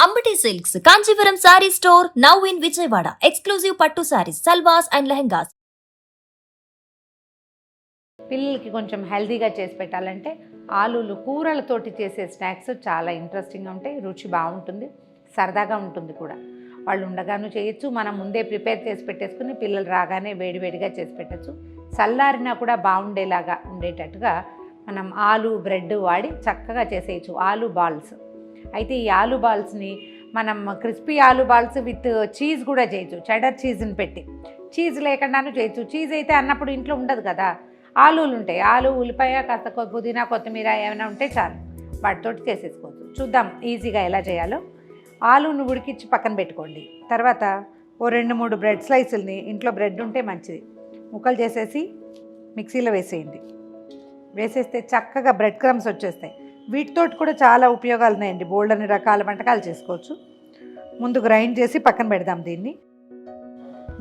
Ambati Silks, Kanchipuram Saree Store, now in Vijayawada. Exclusive Pattu Sarees, Salwas and Lehengas. పిల్లలకి కొంచెం హెల్తీగా చేసి పెట్టాలంటే ఆలూలు కూరలతోటి చేసే స్నాక్స్ చాలా ఇంట్రెస్టింగ్గా ఉంటాయి, రుచి బాగుంటుంది, సరదాగా ఉంటుంది కూడా. వాళ్ళు ఉండగాను చేయొచ్చు, మనం ముందే ప్రిపేర్ చేసి పెట్టేసుకుని పిల్లలు రాగానే వేడివేడిగా చేసి పెట్టచ్చు. చల్లారినా కూడా బాగుండేలాగా ఉండేటట్టుగా మనం ఆలు బ్రెడ్ వాడి చక్కగా చేసేయచ్చు ఆలు బాల్స్. అయితే ఈ ఆలు బాల్స్ని మనం క్రిస్పీ ఆలు బాల్స్ విత్ చీజ్ కూడా చేయొచ్చు, చెడర్ చీజ్ని పెట్టి. చీజ్ లేకుండాను చేయొచ్చు. చీజ్ అయితే అన్నప్పుడు ఇంట్లో ఉండదు కదా, ఆలూలు ఉంటాయి, ఆలు ఉల్లిపాయ కాస్త పుదీనా కొత్తిమీర ఏమైనా ఉంటే చాలు, వాటితోటి చేసేసుకోవచ్చు. చూద్దాం ఈజీగా ఎలా చేయాలో. ఆలూను ఉడికించి పక్కన పెట్టుకోండి. తర్వాత ఓ 2-3 బ్రెడ్ స్లైసుల్ని, ఇంట్లో బ్రెడ్ ఉంటే మంచిది, ముక్కలు చేసేసి మిక్సీలో వేసేయండి. వేసేస్తే చక్కగా బ్రెడ్ క్రమ్స్ వచ్చేస్తాయి. వీటితోటి కూడా చాలా ఉపయోగాలు ఉన్నాయండి, బోల్డ్ అన్ని రకాల వంటకాలు చేసుకోవచ్చు. ముందు గ్రైండ్ చేసి పక్కన పెడదాం. దీన్ని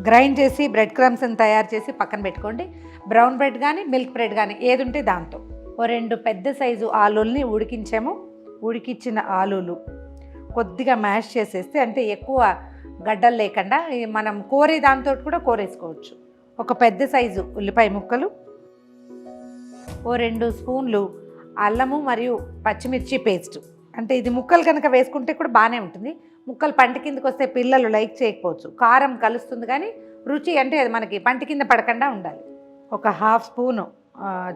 గ్రైండ్ చేసి బ్రెడ్ క్రమ్స్ని తయారు చేసి పక్కన పెట్టుకోండి. బ్రౌన్ బ్రెడ్ కానీ మిల్క్ బ్రెడ్ కానీ ఏది ఉంటే దాంతో ఓ 2 పెద్ద సైజు ఆలూల్ని ఉడికించాము. ఉడికించిన ఆలూలు కొద్దిగా మ్యాష్ చేసేస్తే, అంటే ఎక్కువ గడ్డలు లేకుండా మనం కోరే దాంతో కూడా కోరేసుకోవచ్చు. ఒక పెద్ద సైజు ఉల్లిపాయ ముక్కలు, ఓ 2 స్పూన్లు అల్లము మరియు పచ్చిమిర్చి పేస్ట్. అంటే ఇది ముక్కలు కనుక వేసుకుంటే కూడా బాగానే ఉంటుంది. ముక్కలు పంట కిందకి వస్తే పిల్లలు లైక్ చేయకపోవచ్చు. కారం కలుస్తుంది కానీ రుచి అంటే అది మనకి పంట కింద పడకుండా ఉండాలి. ఒక 1/2 స్పూను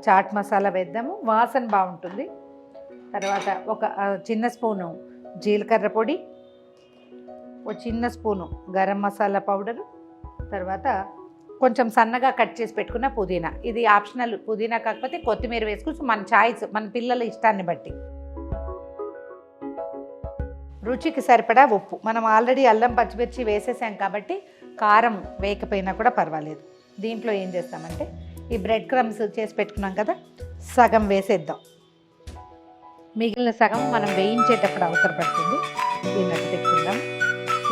చాట్ మసాలా వేద్దాము, వాసన బాగుంటుంది. తర్వాత ఒక చిన్న స్పూను జీలకర్ర పొడి, ఒక చిన్న స్పూను గరం మసాలా పౌడరు, తర్వాత కొంచెం సన్నగా కట్ చేసి పెట్టుకున్న పుదీనా. ఇది ఆప్షనల్, పుదీనా కాకపోతే కొత్తిమీర వేసుకోవచ్చు, మన చాయిస్, మన పిల్లల ఇష్టాన్ని బట్టి. రుచికి సరిపడా ఉప్పు. మనం ఆల్రెడీ అల్లం పచ్చిమిర్చి వేసేసాం కాబట్టి కారం వేయకపోయినా కూడా పర్వాలేదు. దీంట్లో ఏం చేస్తామంటే ఈ బ్రెడ్ క్రమ్స్ చేసి పెట్టుకున్నాం కదా, సగం వేసేద్దాం. మిగిలిన సగం మనం వేయించేటప్పుడు అవసరపడుతుంది. దీన్ని పెట్టుకుందాం.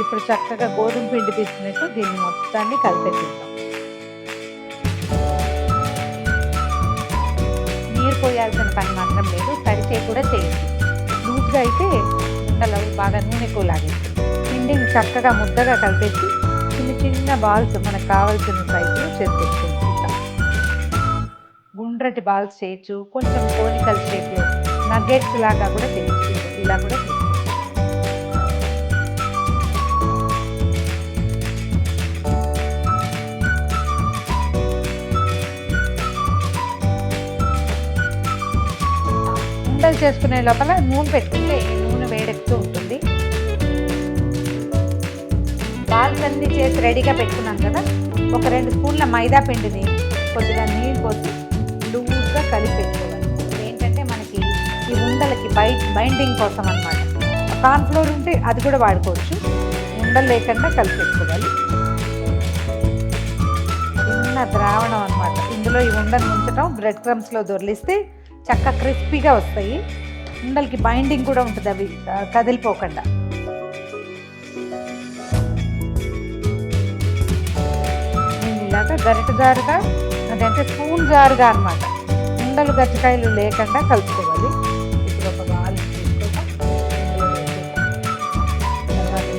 ఇప్పుడు చక్కగా గోధుమ పిండి తీసుకున్నట్టు దీన్ని మొత్తాన్ని కలిపేద్దాం. నీరు పోయాల్సిన పని మాత్రం లేదు, తడిచే కూడా చేయండి. లూజ్గా అయితే ఉండలు బాగా నూనె ఎక్కువ లాగేస్తుంది. పిండిని చక్కగా ముద్దగా కలిపేసి చిన్న చిన్న బాల్స్ మనకు కావాల్సిన సైజులో చేసి పెట్టుకోవచ్చు. గుండ్రటి బాల్స్ చేయొచ్చు, కొంచెం కోనికల్ షేప్లో నగ్గెట్స్ లాగా కూడా చేయొచ్చు, ఇలా కూడా చేయొచ్చు. ఉండలు చేసుకునే లోపల నూనె పెట్టుకుంటే నూనె వేడెక్కుతూ ఉంటుంది. బాల్స్ అన్నీ చేసి రెడీగా పెట్టుకున్నాం కదా, ఒక 2 స్పూన్ల మైదా పిండిని కొద్దిగా నీళ్ళు పోసి లూజ్గా కలిపి పెట్టుకోవాలి. ఏంటంటే మనకి ఈ ఉండలకి బైండింగ్ కోసం అన్నమాట. కార్న్ఫ్లోర్ ఉంటే అది కూడా వాడుకోవచ్చు, ఉండలు లేకుండా కలిపి పెట్టుకోవాలి. చిన్న ద్రావణం అన్నమాట. ఇందులో ఈ ఉండను ఉంచడం, బ్రెడ్ క్రమ్స్లో దొర్లిస్తే చక్కగా క్రిస్పీగా వస్తాయి. ఉండలకి బైండింగ్ కూడా ఉంటుంది, అవి కదిలిపోకుండా. నేను ఇలాగా గరిటె జారుగా, అదంటే స్పూన్ జారుగా అన్నమాట, ఉండలు గచ్చికాయలు లేకుండా కలుపుకోవాలి. ఇప్పుడు ఒక బాల్ తీసుకుంటాం. తర్వాత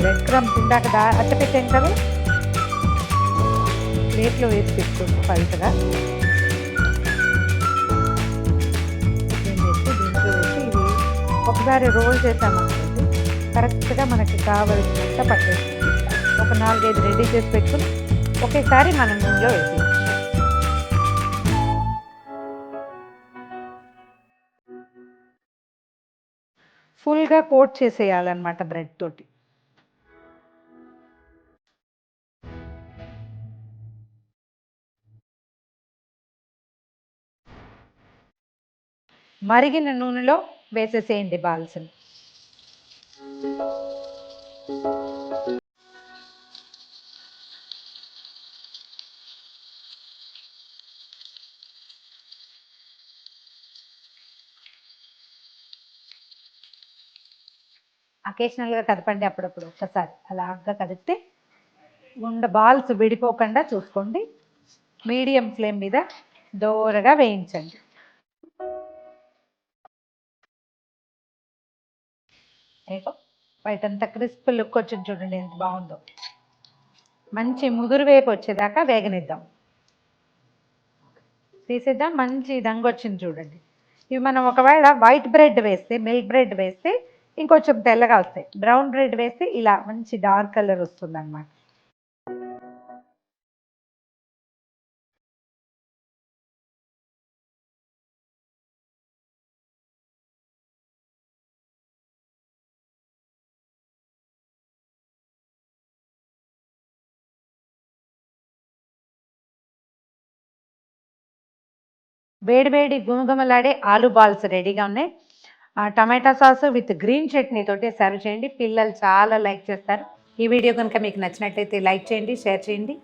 బ్రెడ్ క్రమ్స్ ఇందాక అట్ట పెట్టాం కదా, ప్లేట్లో వేసి పెట్టుకోండి పలుచగా. ఒకసారి రోల్ చేసామనుకోండి, కరెక్ట్గా మనకి కావలసినంత పట్టేస్తుంది. ఒక 4-5 రెడీ చేసి పెట్టుకుని ఒకేసారి మనం నూనెలో వేసి ఫుల్గా కోట్ చేసేయాలన్నమాట బ్రెడ్ తోటి. మరిగిన నూనెలో వేసేసేయండి బాల్స్ని. అకేషనల్గా కదపండి అప్పుడప్పుడు, ఒకసారి అలాగా కదిపితే బాల్స్ విడిపోకుండా చూసుకోండి. మీడియం ఫ్లేమ్ మీద దోరగా వేయించండి. బయట అంతా క్రిస్ప్ లుక్ వచ్చింది చూడండి ఎంత బాగుందో. మంచి ముదురు వేపు వచ్చేదాకా వేగనిద్దాం. తీసేద్దాం. మంచి రంగు వచ్చింది చూడండి. ఇవి మనం ఒకవేళ వైట్ బ్రెడ్ వేస్తే, మిల్క్ బ్రెడ్ వేస్తే ఇంకొంచెం తెల్లగా వస్తాయి. బ్రౌన్ బ్రెడ్ వేస్తే ఇలా మంచి డార్క్ కలర్ వస్తుంది అన్నమాట. వేడి వేడి గుమగుమలాడే ఆలు బాల్స్ రెడీగా ఉన్నాయి. టమాటా సాస్ విత్ గ్రీన్ చట్నీ తోటి సర్వ్ చేయండి. పిల్లలు చాలా లైక్ చేస్తారు. ఈ వీడియో కనుక మీకు నచ్చినట్లయితే లైక్ చేయండి, షేర్ చేయండి.